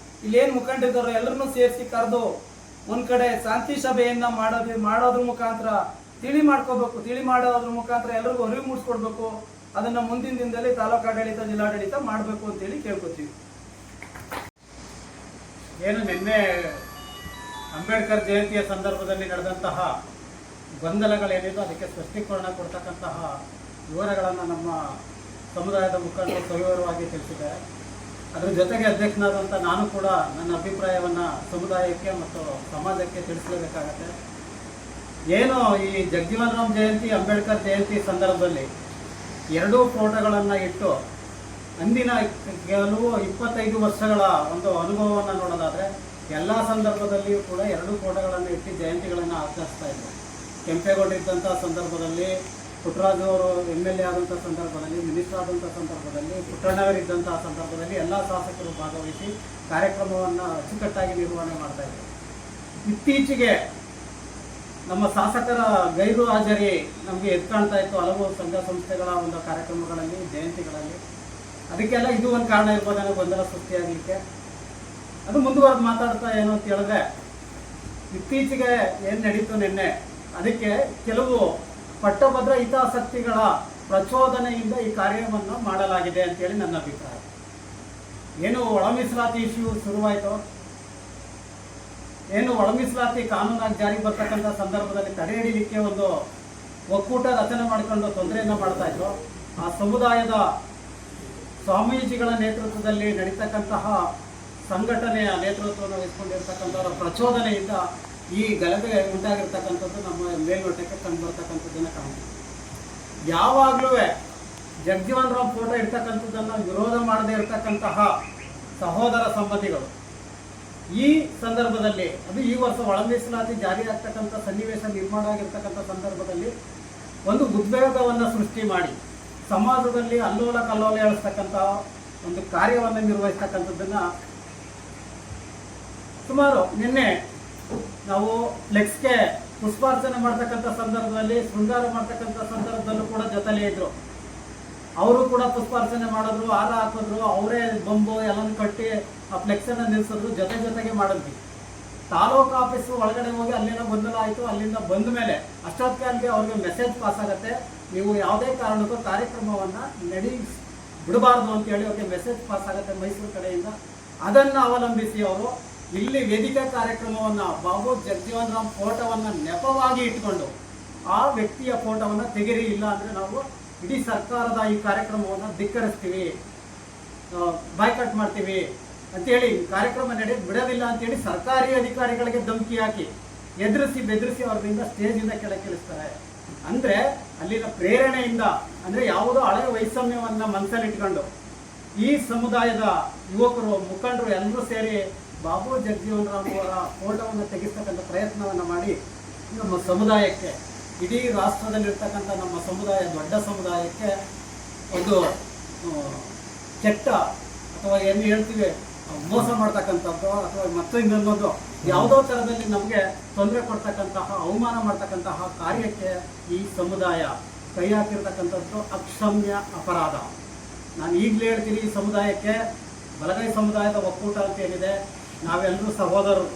ಇಲ್ಲೇನು ಮುಖಂಡರಿದ್ದಾರೆ ಎಲ್ಲರನ್ನೂ ಸೇರಿಸಿ ಕರೆದು ಒಂದ್ ಕಡೆ ಶಾಂತಿ ಸಭೆಯನ್ನ ಮಾಡೋದ್ರ ಮುಖಾಂತರ ತಿಳಿ ಮಾಡೋದ್ರ ಮುಖಾಂತರ ಎಲ್ಲರಿಗೂ ಅರಿವು ಮೂಡಿಸ್ಕೊಡ್ಬೇಕು. ಅದನ್ನ ಮುಂದಿನ ದಿನದಲ್ಲಿ ತಾಲೂಕಾಡಳಿತ, ಜಿಲ್ಲಾಡಳಿತ ಮಾಡಬೇಕು ಅಂತೇಳಿ ಕೇಳ್ಕೊತೀವಿ.
ಏನು ನಿನ್ನೆ ಅಂಬೇಡ್ಕರ್ ಜಯಂತಿಯ ಸಂದರ್ಭದಲ್ಲಿ ನಡೆದಂತಹ ಗೊಂದಲಗಳೇನಿದೆ ಅದಕ್ಕೆ ಸ್ಪಷ್ಟೀಕರಣ ಕೊಡ್ತಕ್ಕಂತಹ ವಿವರಗಳನ್ನು ನಮ್ಮ ಸಮುದಾಯದ ಮುಖಂಡರು ಸವಿವರವಾಗಿ ತಿಳಿಸಿದ್ದಾರೆ. ಅದರ ಜೊತೆಗೆ ಅಧ್ಯಕ್ಷನಾದಂಥ ನಾನು ಕೂಡ ನನ್ನ ಅಭಿಪ್ರಾಯವನ್ನು ಸಮುದಾಯಕ್ಕೆ ಮತ್ತು ಸಮಾಜಕ್ಕೆ ತಿಳಿಸಲೇಬೇಕಾಗತ್ತೆ. ಏನು ಈ ಜಗಜೀವನ್ ರಾಮ್ ಜಯಂತಿ, ಅಂಬೇಡ್ಕರ್ ಜಯಂತಿ ಸಂದರ್ಭದಲ್ಲಿ ಎರಡೂ ಫೋಟೋಗಳನ್ನು ಇಟ್ಟು ಅಂದಿನ ಕೆಲವು 25 ವರ್ಷಗಳ ಒಂದು ಅನುಭವವನ್ನು ನೋಡೋದಾದರೆ ಎಲ್ಲ ಸಂದರ್ಭದಲ್ಲಿಯೂ ಕೂಡ ಎರಡೂ ಫೋಟೋಗಳನ್ನು ಇಟ್ಟು ಜಯಂತಿಗಳನ್ನು ಆಚರಿಸ್ತಾ ಇದ್ದರು. ಕೆಂಪೇಗೌಡ ಇದ್ದಂಥ ಸಂದರ್ಭದಲ್ಲಿ, ಪುಟ್ಟರಾಜು ಅವರು MLA ಆದಂಥ ಸಂದರ್ಭದಲ್ಲಿ, ಮಿನಿಸ್ಟರ್ ಆದಂಥ ಸಂದರ್ಭದಲ್ಲಿ, ಪುಟ್ಟಣ್ಣವರಿದ್ದಂತಹ ಸಂದರ್ಭದಲ್ಲಿ ಎಲ್ಲ ಶಾಸಕರು ಭಾಗವಹಿಸಿ ಕಾರ್ಯಕ್ರಮವನ್ನು ಅಚ್ಚುಕಟ್ಟಾಗಿ ನಿರ್ವಹಣೆ ಮಾಡ್ತಾ ಇದ್ದರು. ಇತ್ತೀಚೆಗೆ ನಮ್ಮ ಶಾಸಕರ ಗೈರು ಹಾಜರಿ ನಮಗೆ ಎದ್ಕಾಣ್ತಾ ಇತ್ತು ಹಲವು ಸಂಘ ಸಂಸ್ಥೆಗಳ ಒಂದು ಕಾರ್ಯಕ್ರಮಗಳಲ್ಲಿ, ಜಯಂತಿಗಳಲ್ಲಿ. ಅದಕ್ಕೆಲ್ಲ ಇದು ಒಂದು ಕಾರಣ ಇರ್ಬೋದೇನೋ ಗೊಂದಲ ಸೃಷ್ಟಿಯಾಗಲಿಕ್ಕೆ. ಅದು ಮುಂದುವರೆದು ಮಾತಾಡ್ತಾ ಏನು ಅಂತ ಹೇಳಿದ್ರೆ, ಇತ್ತೀಚೆಗೆ ಏನು ನಡೀತು ನಿನ್ನೆ, ಅದಕ್ಕೆ ಕೆಲವು ಪಟ್ಟಭದ್ರ ಹಿತಾಸಕ್ತಿಗಳ ಪ್ರಚೋದನೆಯಿಂದ ಈ ಕಾರ್ಯವನ್ನು ಮಾಡಲಾಗಿದೆ ಅಂತೇಳಿ ನನ್ನ ಅಭಿಪ್ರಾಯ. ಏನು ಒಳ ಮೀಸಲಾತಿ ಇಶ್ಯೂ ಶುರುವಾಯಿತು, ಏನು ಒಳ ಮೀಸಲಾತಿ ಕಾನೂನಾಗಿ ಜಾರಿ ಬರ್ತಕ್ಕಂಥ ಸಂದರ್ಭದಲ್ಲಿ ತಡೆ ಹಿಡಿಲಿಕ್ಕೆ ಒಂದು ಒಕ್ಕೂಟ ರಚನೆ ಮಾಡಿಕೊಂಡು ತೊಂದರೆಯನ್ನು ಮಾಡ್ತಾ ಇದ್ರು. ಆ ಸಮುದಾಯದ ಸ್ವಾಮೀಜಿಗಳ ನೇತೃತ್ವದಲ್ಲಿ ನಡೀತಕ್ಕಂತಹ ಸಂಘಟನೆಯ ನೇತೃತ್ವವನ್ನು ವಹಿಸಿಕೊಂಡಿರ್ತಕ್ಕಂಥವರ ಪ್ರಚೋದನೆಯಿಂದ ಈ ಗಲಭೆ ಉಂಟಾಗಿರ್ತಕ್ಕಂಥದ್ದು ನಮ್ಮ ಮೇಲ್ನೋಟಕ್ಕೆ ಕಂಡು ಬರ್ತಕ್ಕಂಥದ್ದನ್ನು ಕಾಣ್ತೀವಿ. ಯಾವಾಗಲೂ ಜಗಜೀವನ್ ರಾಮ್ ಫೋಟೋ ಇರ್ತಕ್ಕಂಥದ್ದನ್ನು ವಿರೋಧ ಮಾಡದೇ ಇರತಕ್ಕಂತಹ ಸಹೋದರ ಸಂಬಂಧಿಗಳು ಈ ಸಂದರ್ಭದಲ್ಲಿ, ಅದು ಈ ವರ್ಷ ಒಳ ಮೀಸಲಾತಿ ಜಾರಿ ಆಗ್ತಕ್ಕಂಥ ಸನ್ನಿವೇಶ ನಿರ್ಮಾಣ ಆಗಿರ್ತಕ್ಕಂಥ ಸಂದರ್ಭದಲ್ಲಿ ಒಂದು ಉದ್ವೇಗವನ್ನು ಸೃಷ್ಟಿ ಮಾಡಿ ಸಮಾಜದಲ್ಲಿ ಅಲ್ಲೋಲ ಕಲ್ಲೋಲ ಹೇಳಿಸ್ತಕ್ಕಂಥ ಒಂದು ಕಾರ್ಯವನ್ನು ನಿರ್ವಹಿಸ್ತಕ್ಕಂಥದ್ದನ್ನು ಸುಮಾರು ನಿನ್ನೆ ನಾವು ಫ್ಲೆಕ್ಸ್ಗೆ ಪುಷ್ಪಾರ್ಚನೆ ಮಾಡ್ತಕ್ಕಂಥ ಸಂದರ್ಭದಲ್ಲಿ, ಶೃಂಗಾರ ಮಾಡ್ತಕ್ಕಂಥ ಸಂದರ್ಭದಲ್ಲೂ ಕೂಡ ಜೊತೆಲೇ ಇದ್ರು. ಅವರು ಕೂಡ ಪುಷ್ಪಾರ್ಚನೆ ಮಾಡಿದ್ರು, ಹಾರ ಹಾಕಿದ್ರು, ಅವರೇ ಬೊಂಬು ಎಲ್ಲನೂ ಕಟ್ಟಿ ಆ ಫ್ಲೆಕ್ಸನ್ನು ನಿಲ್ಲಿಸಿದ್ರು, ಜೊತೆಗೆ ಮಾಡಿದ್ವಿ. ತಾಲೂಕು ಆಫೀಸು ಒಳಗಡೆ ಹೋಗಿ ಅಲ್ಲೇನೋ ಗೊಂದಲ ಆಯಿತು. ಅಲ್ಲಿಂದ ಬಂದ ಮೇಲೆ ಅಷ್ಟೊತ್ತಿಗೆ ಅವ್ರಿಗೆ ಮೆಸೇಜ್ ಪಾಸ್ ಆಗುತ್ತೆ, ನೀವು ಯಾವುದೇ ಕಾರಣಕ್ಕೂ ಕಾರ್ಯಕ್ರಮವನ್ನು ಬಿಡಬಾರ್ದು ಅಂತೇಳಿ ಅವ್ರಿಗೆ ಮೆಸೇಜ್ ಪಾಸ್ ಆಗುತ್ತೆ ಮೈಸೂರು ಕಡೆಯಿಂದ. ಅದನ್ನು ಅವಲಂಬಿಸಿ ಅವರು ಇಲ್ಲಿ ವೇದಿಕೆ ಕಾರ್ಯಕ್ರಮವನ್ನು ಬಾಬು ಜಗಜೀವನ್ ರಾಮ್ ಫೋಟೋವನ್ನು ನೆಪವಾಗಿ ಇಟ್ಕೊಂಡು ಆ ವ್ಯಕ್ತಿಯ ಫೋಟೋವನ್ನು ತೆಗೆರಿ, ಇಲ್ಲ ಅಂದರೆ ನಾವು ಇಡೀ ಸರ್ಕಾರದ ಈ ಕಾರ್ಯಕ್ರಮವನ್ನು ಧಿಕ್ಕರಿಸ್ತೀವಿ, ಬಾಯ್ಕಾಟ್ ಮಾಡ್ತೀವಿ ಅಂತೇಳಿ, ಕಾರ್ಯಕ್ರಮ ನಡೆಯೋದು ಬಿಡೋದಿಲ್ಲ ಅಂತೇಳಿ ಸರ್ಕಾರಿ ಅಧಿಕಾರಿಗಳಿಗೆ ಧಮಕಿ ಹಾಕಿ ಬೆದರಿಸಿ ಅವ್ರಿಂದ ಸ್ಟೇಜಿಂದ ಕೆಳಗಿಳಿಸ್ತಾರೆ. ಅಂದರೆ ಅಲ್ಲಿನ ಪ್ರೇರಣೆಯಿಂದ, ಅಂದರೆ ಯಾವುದೋ ಹಳೆಯ ವೈಷಮ್ಯವನ್ನು ಮನಸ್ಸಲ್ಲಿಟ್ಕೊಂಡು ಈ ಸಮುದಾಯದ ಯುವಕರು, ಮುಖಂಡರು ಎಲ್ಲರೂ ಸೇರಿ ಬಾಬು ಜಗಜೀವನ್ ರಾಮ್ ಅವರ ಫೋಟೋವನ್ನು ತೆಗೆಸ್ತಕ್ಕಂಥ ಪ್ರಯತ್ನವನ್ನು ಮಾಡಿ ನಮ್ಮ ಸಮುದಾಯಕ್ಕೆ, ಇಡೀ ರಾಷ್ಟ್ರದಲ್ಲಿರ್ತಕ್ಕಂಥ ನಮ್ಮ ಸಮುದಾಯ, ದೊಡ್ಡ ಸಮುದಾಯಕ್ಕೆ ಒಂದು ಕೆಟ್ಟ ಅಥವಾ ಏನು ಹೇಳ್ತೀವಿ ಮೋಸ ಮಾಡ್ತಕ್ಕಂಥದ್ದು ಅಥವಾ ಮತ್ತು ಇನ್ನೊಂದು ಯಾವುದೋ ಥರದಲ್ಲಿ ನಮಗೆ ತೊಂದರೆ ಕೊಡ್ತಕ್ಕಂತಹ, ಅವಮಾನ ಮಾಡ್ತಕ್ಕಂತಹ ಕಾರ್ಯಕ್ಕೆ ಈ ಸಮುದಾಯ ಕೈ ಹಾಕಿರ್ತಕ್ಕಂಥದ್ದು ಅಕ್ಷಮ್ಯ ಅಪರಾಧ. ನಾನು ಈಗಲೇ ಹೇಳ್ತೀನಿ, ಈ ಸಮುದಾಯಕ್ಕೆ ಬಲಗೈ ಸಮುದಾಯದ ಒಕ್ಕೂಟ ಅಂತ ಏನಿದೆ, ನಾವೆಲ್ಲರೂ ಸಹೋದರರು,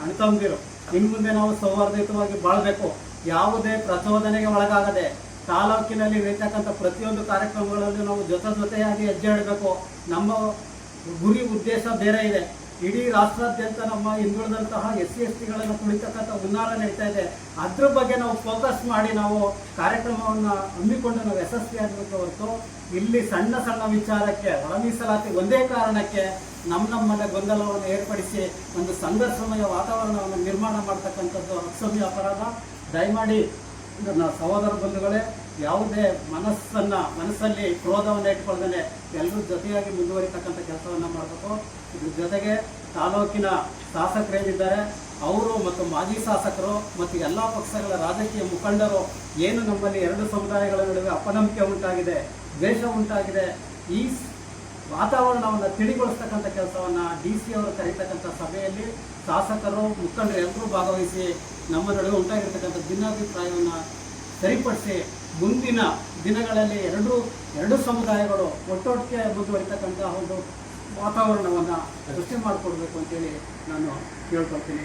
ಅಣ್ತಂದಿರು, ಇನ್ನು ಮುಂದೆ ನಾವು ಸೌಹಾರ್ದಯುತವಾಗಿ ಬಾಳಬೇಕು. ಯಾವುದೇ ಪ್ರಚೋದನೆಗೆ ಒಳಗಾಗದೆ ತಾಲೂಕಿನಲ್ಲಿ ನಡೀತಕ್ಕಂಥ ಪ್ರತಿಯೊಂದು ಕಾರ್ಯಕ್ರಮಗಳಲ್ಲಿ ನಾವು ಜೊತೆಯಾಗಿ ಹೆಜ್ಜೆ ಇಡಬೇಕು. ನಮ್ಮ ಗುರಿ ಉದ್ದೇಶ ಬೇರೆ ಇದೆ. ಇಡೀ ರಾಷ್ಟ್ರಾದ್ಯಂತ ನಮ್ಮ ಹಿಂದುಳಿದಂತಹ SC/STಗಳನ್ನು ತುಳಿತಕ್ಕಂಥ ಹುನ್ನಾರ ನಡೀತಾ ಇದೆ. ಅದ್ರ ಬಗ್ಗೆ ನಾವು ಫೋಕಸ್ ಮಾಡಿ ನಾವು ಕಾರ್ಯಕ್ರಮವನ್ನು ಹಮ್ಮಿಕೊಂಡು ನಾವು ಯಶಸ್ವಿಯಾಗಬೇಕು ಹೊರತು ಇಲ್ಲಿ ಸಣ್ಣ ಸಣ್ಣ ವಿಚಾರಕ್ಕೆ ಒಳ ಮೀಸಲಾತಿ ಒಂದೇ ಕಾರಣಕ್ಕೆ ನಮ್ಮಲ್ಲೇ ಗೊಂದಲವನ್ನು ಏರ್ಪಡಿಸಿ ಒಂದು ಸಂಘರ್ಷಮಯ ವಾತಾವರಣವನ್ನು ನಿರ್ಮಾಣ ಮಾಡ್ತಕ್ಕಂಥದ್ದು ಅಕ್ಷಮ್ಯ ಅಪರಾಧ. ದಯಮಾಡಿ ನನ್ನ ಸಹೋದರ ಬಂಧುಗಳೇ, ಯಾವುದೇ ಮನಸ್ಸಲ್ಲಿ ಕ್ರೋಧವನ್ನು ಇಟ್ಕೊಳ್ದೇ ಎಲ್ಲರೂ ಜೊತೆಯಾಗಿ ಮುಂದುವರಿತಕ್ಕಂಥ ಕೆಲಸವನ್ನು ಮಾಡಬೇಕು. ಇದ್ರ ಜೊತೆಗೆ ತಾಲೂಕಿನ ಶಾಸಕರೇನಿದ್ದಾರೆ ಅವರು ಮತ್ತು ಮಾಜಿ ಶಾಸಕರು ಮತ್ತು ಎಲ್ಲ ಪಕ್ಷಗಳ ರಾಜಕೀಯ ಮುಖಂಡರು ಏನು ನಮ್ಮಲ್ಲಿ ಎರಡು ಸಮುದಾಯಗಳ ನಡುವೆ ಅಪನಂಬಿಕೆ ಉಂಟಾಗಿದೆ, ದ್ವೇಷ ಉಂಟಾಗಿದೆ, ಈ ವಾತಾವರಣವನ್ನು ತಿಳಿಗೊಳಿಸ್ತಕ್ಕಂಥ ಕೆಲಸವನ್ನು DC ಅವರು ಕರೀತಕ್ಕಂಥ ಸಭೆಯಲ್ಲಿ ಶಾಸಕರು ಮುಖಂಡರು ಎಲ್ಲರೂ ಭಾಗವಹಿಸಿ ನಮ್ಮ ನಡುವೆ ಉಂಟಾಗಿರ್ತಕ್ಕಂಥ ಭಿನ್ನಾಭಿಪ್ರಾಯವನ್ನು ಸರಿಪಡಿಸಿ ಮುಂದಿನ ದಿನಗಳಲ್ಲಿ ಎರಡು ಸಮುದಾಯಗಳು ಒಟ್ಟೊಟ್ಟಿಗೆ ಮುಂದುವರಿತಕ್ಕಂಥ ಒಂದು ವಾತಾವರಣವನ್ನು ಸೃಷ್ಟಿ ಮಾಡಿಕೊಡ್ಬೇಕು ಅಂತೇಳಿ ನಾನು ಕೇಳ್ಕೊಳ್ತೀನಿ.